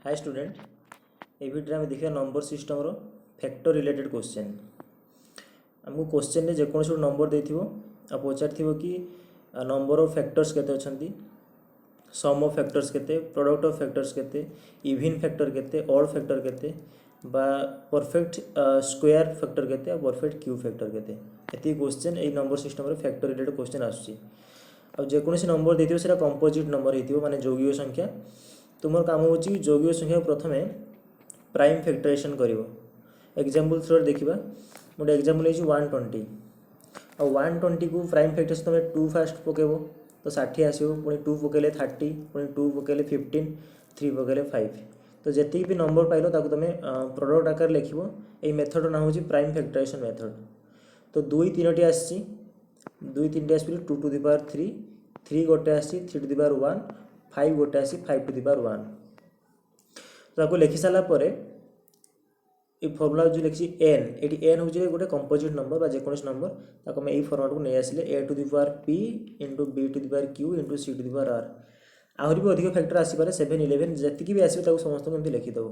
Hi student ये video में देखिए नंबर सिस्टम रो फैक्टर रिलेटेड क्वेश्चन आमको क्वेश्चन में जेकोसी नंबर देथिबो आ पचार थिबो कि नंबर ऑफ फैक्टर्स केते अछंती सम ऑफ फैक्टर्स केते प्रोडक्ट ऑफ फैक्टर्स केते इवन फैक्टर केते ऑड फैक्टर केते बा परफेक्ट स्क्वायर फैक्टर केते और परफेक्ट क्यूब फैक्टर केते एति क्वेश्चन ए नंबर सिस्टम रो फैक्टर रिलेटेड क्वेश्चन आछी आ जेकोसी नंबर देथिबो सेटा कंपोजिट नंबर हेतिबो माने जोगीय संख्या तुम काम हो जोगीय संख्या प्रथम प्राइम फैक्टराइजेशन कर एग्जांपल थ्रू देखा गोटे एग्जांपल है 120 और 120 को प्राइम फैक्टराइजेशन तुम 2 फास्ट पकेब तो 60 आसो पुणी 2 पकेले 30 पुणी 2 पकेले 15 3 पकेले 5 तो जी भी नंबर पाइल तुम प्रोडक्ट आकार लिख ये मेथड ना हूँ प्राइम फैक्टराइजेशन मेथड तो 2 3 आसी 2 3 आस 2 टू द पावर 3 3 गोटे आसी 3 टू द पावर 1 5 गोटे आसी 5 टू द पावर 1 तो लिखि सारा पर ये फर्मुला जो लिखी एन ये एन हूँ गोटे कंपोजिट नंबर जेकोसी नंबर ताको मैं फर्माट को नहीं आसिले a to the power p into b to the power q into c to the power r आहरी भी अधिक फैक्टर आसपे 7 11 जी भी आसो समस्त एमती लिखिदेव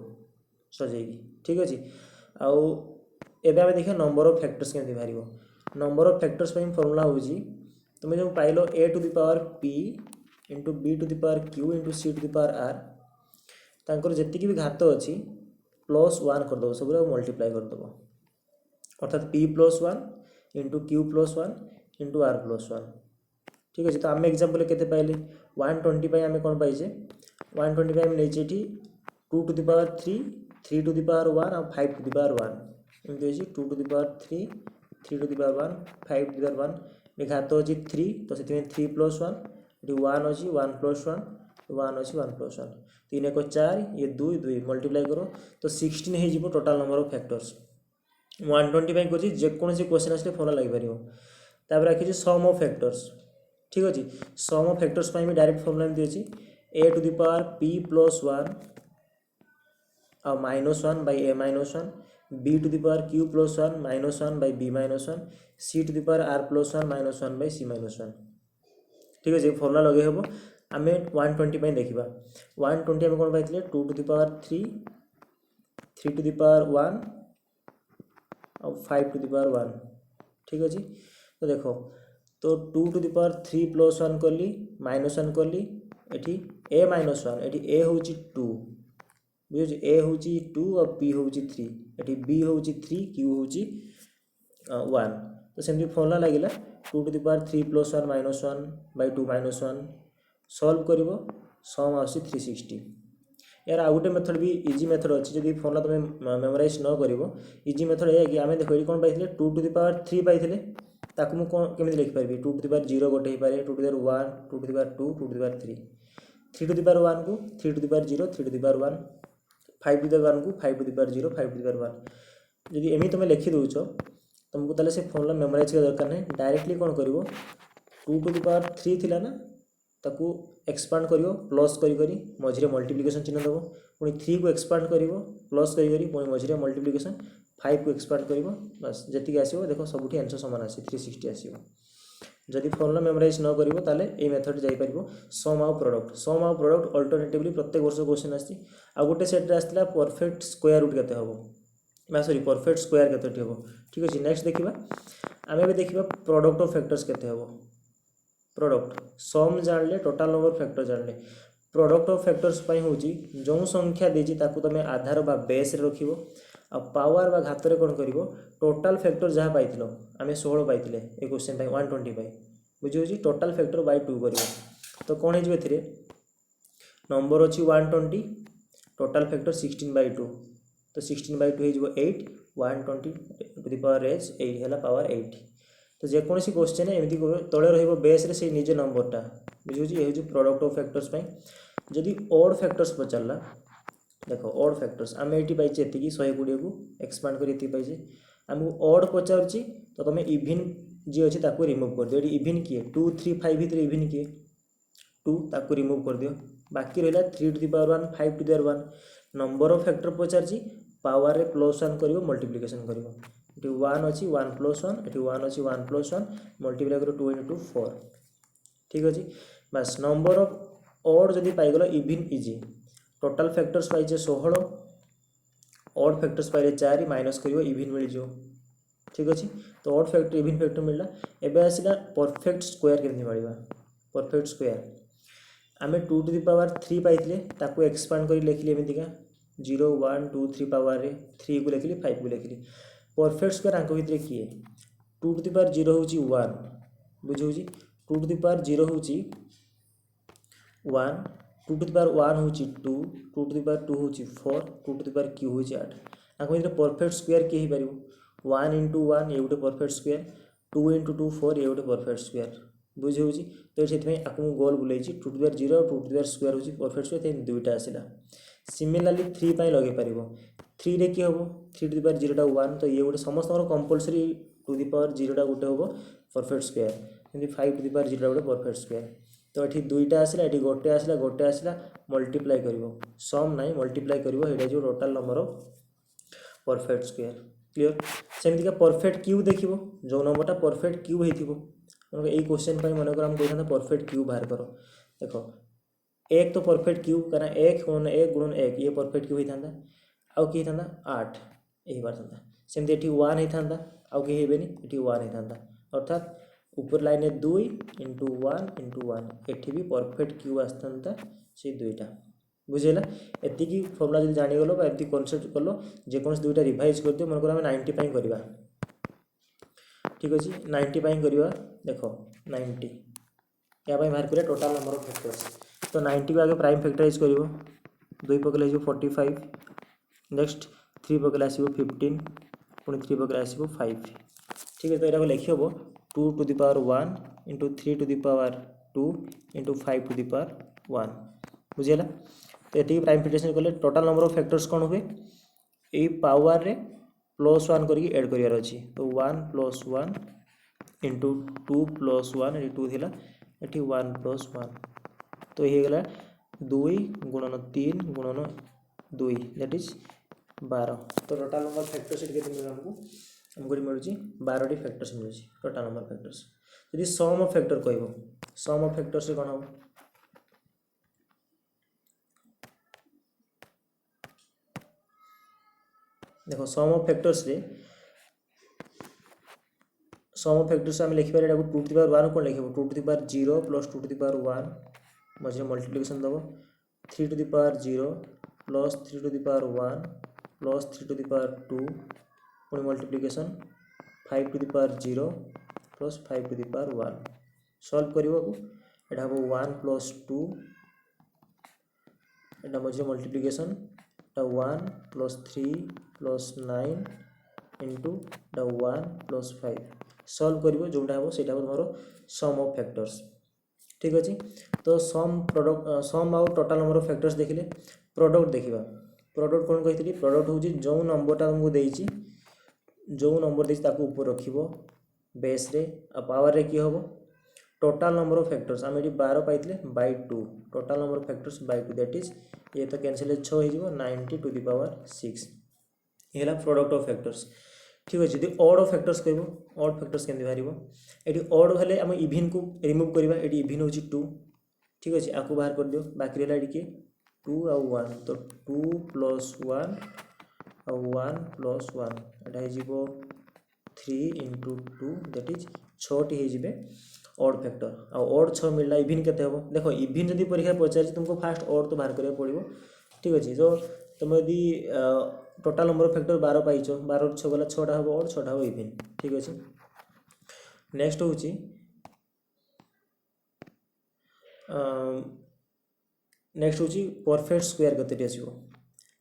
सजेगी ठीक अच्छे आउ एवं देखिए नंबर ऑफ फैक्टर्स केमती बाहर नंबर ऑफ फैक्टर्स फर्मुला हूँ तुम जो पाइल a to the power p into b to the power q into c to the power r तांकर जी भी घात अच्छी +1 करदेव सब मल्टीप्लाई करदेव अर्थात p +1 into q +1 into r +1 ठीक अच्छे तो आम एग्जाम्पल के पाइले 120 आम कौन पाइजे 120 आम नहीं 2 to the power 3 3 to the power 1 और 5 टू द पावर 1 एमती अच्छी 2 to the power 3 3 to the power 1 5 to the power 1 घात अच्छी 3 तो से 3 +1 ये 1 अच्छी 1 +1 1 अच्छी 1 +1 3 1 4 ये 2 2 मल्टीप्लाई करो तो 16 हो टोटाल नंबर ऑफ फैक्टर्स 120 कर जेकोसी क्वेश्चन आसे फर्मुला लगे आखिर सम ऑफ फैक्टर्स ठीक अच्छे सम ऑफ फैक्टर्स भी डायरेक्ट फर्मुला एमती अच्छी a to the power p +1 और -1 by a -1 b to the power q +1 -1 by b -1 c to the power r +1 -1 by c -1 ठीक अच्छे फर्मुला लगे हम आम 120 देखा 120 आम कौन पाई 2 to the power 3 3 to the power 1 और 5 टू द पावर 1 ठीक अच्छे तो देख तो 2 टू द पावर 3 +1 कली -1 कली एटी ए -1 एटी ए हूँ 2 बुझे ए हूँ 2 और पी हूँ 3 एटी बी हूँ 3 क्यू हूँ 1 तो सेमती फर्मुला लगे 2 to the power 3 +1 -1 by 2 -1 solve कर सम आसी 360 यार आउ गोटे मेथड भी इजी मेथड अच्छी जब फर्मुला तुम मेमोराइज न कर इजी मेथड है कि आम देख ये कौन पाई 2 टू द पावर 3 पाई ताकू मुझे कौन केमी लिखिपारि 2 टू द पावर 0 गोटे हो 2 to the power 1 2 to the power 2 2 to the power 3 3 to the power 1 को 3 to the power 0 3 to the power 1 5 to the power 1 को 5 to the power 0 5 to the power 1 जब एमती तुम लिखिदे तुमको ताले से फर्मुला मेमोराइज कर दरकार नहीं डायरेक्टली कौन कर 2 टू द पावर 3 थिला ना ताकू एक्सपांड कर प्लस करी मझे मल्टीप्लिकेशन चिन्ह दब पुणी 3 को एक्सपांड कर प्लस करी पुणी मझे मल्टीप्लिकेशन 5 को एक्सपांड कर बस जी आसो देख सब आंसर सामान आस 360 आसो जदि फर्मुला मेमोराइज न कर ताले ये मेथड जापर सम आउ प्रोडक्ट अल्टरनेटिवली प्रत्येक वर्ष क्वेश्चन आसी आ गोटे सेट आसला परफेक्ट स्क्वायर रूट केते हम सॉरी परफेक्ट स्क्वायर केते हम ठीक अच्छे नेक्स्ट देखा आम भी देखा प्रोडक्ट ऑफ फैक्टर्स केते हम प्रोडक्ट सम जानले टोटाल नंबर फैक्टर जानले प्रोडक्ट ऑफ फैक्टर्स हूँ जो संख्या देती तुम आधार बा बेस रख आ पावर बा घात कौन कर टोटाल फैक्टर जहाँ पाई आम 16 पाई ए क्वेश्चन 120 बुझे टोटाल फैक्टर बाय 2 कर तो कौन हो नंबर अच्छी 120 टोटाल फैक्टर 16/2 तो 16/2 हो 8 120 टू द पावर एज 8 है पावर 8 तो जेकोसी क्वेश्चन एमती तले रेस से निजे नंबरटा बुझे ये हूँ प्रोडक्ट ऑफ फैक्टर्स जदि ऑड फैक्टर्स पचारा देख ऑड फैक्टर्स आम ये पाइे ये 120 को एक्सपांड कर पाइजे आमको ऑड पचार तो तुम इवन जी अच्छे ताको रिमूव कर दियो इवन किए 2 3 5 भितर इवन किए 2 ताको रिमूव कर दियो बाकी रहा 3 to the power 1 5 to the power 1 number of factor पचार पावर रे +1 कर मल्टीप्लिकेशन कर 1 अच्छी 1 +1 ये 1 अच्छी 1 +1 मल्टीप्लाई करो 2 इंटू 4 ठीक अच्छे बस नंबर ऑफ ऑड जदि पाइगल इवन इजी टोटाल फैक्टर्स पाइजे 16, ऑड फैक्टर्स पाइले 4 माइनस करियो इवन मिल जो। ठीक अच्छे, तो ऑड फैक्टर इवन फैक्टर मिलला। एबे आसिला परफेक्ट स्क्वायर केमती मारिबा। परफेक्ट स्क्वायर आमे 2 टू द पावर 3 पाइथिले ताको एक्सपांड करी लिखली एमितिका 0 1 2 3 पावर रे 3 को लिखली 5 को लिखली। परफेक्ट स्क्वायर आंक भितरे किए 2 टू द पावर 0 होची 1 बुझौची 2 टू द पावर 0 होची 1 2 टू द पावर 1 होची 2 2 टू द पावर 2 होची 4 2 टू द पावर क्यू होची 8। आंक भितरे परफेक्ट स्क्वायर के ही पारिबो 1 into 1 ये गोटे परफेक्ट स्क्वायर 2 into 2 4 ये गोटे परफेक्ट स्क्वायर बुझे। तो ये आपको गोल बुलाई 2 to the power 0 2 to the power square होची परफेक्ट स्क्वायर दुईटा आसला। सिमिलारली 3 पाई लगे पारिबो 3 रे कि होबो 3 टू द पावर 0 टा 1 तो ये गोटे समस्त कंपलसरी टू द पावर 0 टा गोटे होबो परफेक्ट स्क्वायर एमती 5 टू द पावर 0 टा गोटे परफेक्ट स्क्वायर। तो ये दुईटा आसला ये गोटे आसला मल्टीप्लाई करिवो सम नाइ मल्टीप्लाई करिवो एटा जो total number of perfect square. Clear सेमती परफेक्ट क्यूब देखिबो जो नंबरटा परफेक्ट क्यूब हेतिबो यही क्वेश्चन पर मन कर कहता परफेक्ट क्यूब बाहर करो। देखो एक तो परफेक्ट क्यूब कारण 1 गुणन 1 ये परफेक्ट क्यूब होता आउ कि 8 यही बार था सेमती एठी 1 होता आउ कि हेबेनी एठी 1 होता अर्थात ऊपर लाइन 2 into 1 into 1 एठी भी परफेक्ट क्यूब आसता से दुईटा बुझेगा। एति फर्मुला जो जानीगल एति कनसेप्ट कल जेकोसी दुईटा रिवाइज कर दियो मन कर 90 पाई करवा। ठीक अच्छे 90 पाई करवा देख 90 या बाहर करिया टोटाल नंबर ऑफ फैक्टर्स। तो 90 को आगे प्राइम फैक्टराइज कर 2 पकड़े 45 नेक्स्ट 3 पकड़े आसो 15 पुणी 3 पकड़े आसो 5। ठीक है तो यहाँ लिखी हम 2 to the power 1 into 3 to the power 2 into 5 to the power 1 बुझीगला। तो ये प्राइम फैक्टराइजेशन कले टोटाल नंबर ऑफ फैक्टर्स कौन हुए यही पावर रे +1 करके ऐड करियार अछि। तो 1 + 1 इंटू 2 + 1 ये 2 थिला एठी 1 + 1 तो ये गला 2 गुणन 3 गुणन 2 दैट इज 12। तो टोटाल नंबर फैक्टर्स केते मिल हमको मिलुची 12 टी फैक्टर्स मिलुची टोटाल नंबर फैक्टर्स। यदि सम ऑफ फैक्टर कहबो सम ऑफ फैक्टर्स कोन हो देखो सम ऑफ फैक्टर्स रे सम ऑफ फैक्टर्स आम लिखिपार एटा 2 टू द पावर 1 कोन लिखबो 2 to the power 0 plus 2 to the power 1 मझे मल्टीप्लिकेशन दबो 3 to the power 0 plus 3 to the power 1 plus 3 to the power 2 पुणी multiplication 5 to the power 0 plus 5 to the power 1 solve करबो एटा हम 1 plus 2 एटा मझे multiplication 1 plus 3 plus 9 into 1 plus 5 solve करिवो जोटा हो सेटा मोर सम ऑफ फैक्टर्स। ठीक अच्छे तो सम प्रोडक्ट सम आउ टोटाल नंबर ऑफ फैक्टर्स देखिले प्रोडक्ट देखिबा प्रोडक्ट कोन कहितली प्रोडक्ट होची जो नंबरटा हमको देइची जो नंबर देइची ताको ऊपर रखिबो बेस रे आ पावर रे की होबो टोटाल नंबर ऑफ फैक्टर्स आम ये 12 पाइथिले by 2 total number of factors by 2 that is ये तो कैंसिल 6 हो जिवो 90 टू द पावर 6 ये प्रोडक्ट ऑफ फैक्टर्स। ठीक अच्छे यदि ऑड ऑफ फैक्टर्स कहब ऑड फैक्टर्स केमती बाहर ये ऑड हेल्ले आम इभिन को रिमूव करवा ये इभिन हूँ 2। ठीक अच्छे आपको बाहर कर दियो बाकी रहा ये 2 आउ 1 तो 2 + 1 आउ 1 + 1 एटा 3 इंटू 2 दैट इज 6टी हो ऑड फैक्टर आउ ऑड 6 मिलला इभिन केते हम देखो इभिन जब परीक्षा पचार तुमको फास्ट ऑड तो बाहर करा पड़ो। ठीक अच्छे तो तुम यदि टोटाल नंबर ऑफ फैक्टर 12 पाइछ 12 6 गला 6टा हम ऑड 6टा हम इभिन। ठीक अच्छे नेक्स्ट हूँ नेक्स्ट हूँ परफेक्ट स्क्वायर कते आसो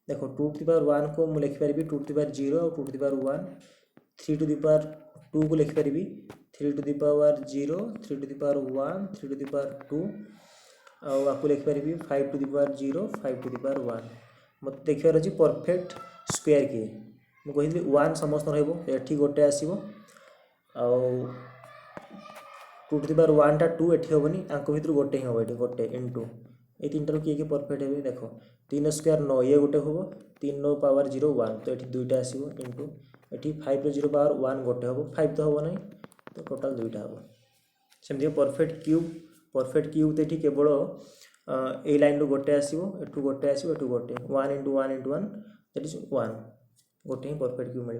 देखो 2 टू द पावर 1 को मुझे लिखिपारि 2 टू द पावर 0 और 2 to the power 1 3 to the power 2 को लिखिपारि 3 to the power 0 3 to the power 1 3 to the power 2 और आपको लिखिपारि 5 to the power 0 5 to the power 1 मत देखार अच्छी परफेक्ट स्क्वायर किए मुझे 1 समस्त रही गोटे आसो आउ 2 टू द पावर 1 टा 2 एटी हेनी आंक भर गोटे ही हम ये गोटे इंटू ये 3टार किए परफेक्ट हे देख 3 स्क्वायर 9 ये गोटे हम 3 9 पावर 0 1 तो ये 2टा आसो इंटू ये 5 0 पावर 1 गोटे हम 5 तो हम ना तो टोटाल 2टा हम सेमती परफेक्ट क्यूब तो ये केवल ए लाइन रू गोटे आसो एठू गोटे आसो एठू गोटे 1 × 1 × 1 दैट इज 1 गोटे ही परफेक्ट क्यूब मिल।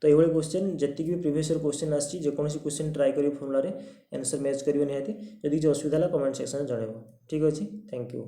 तो ये क्वेश्चन जी भी प्रीवियस क्वेश्चन आसी जेकोसी क्वेश्चन ट्राए करिए फॉर्मूला रे आंसर मैच करियो निहाती। जदि किसी असुविधा है कमेंट सेक्शन में जणाइबो। ठीक अच्छे, थैंक यू।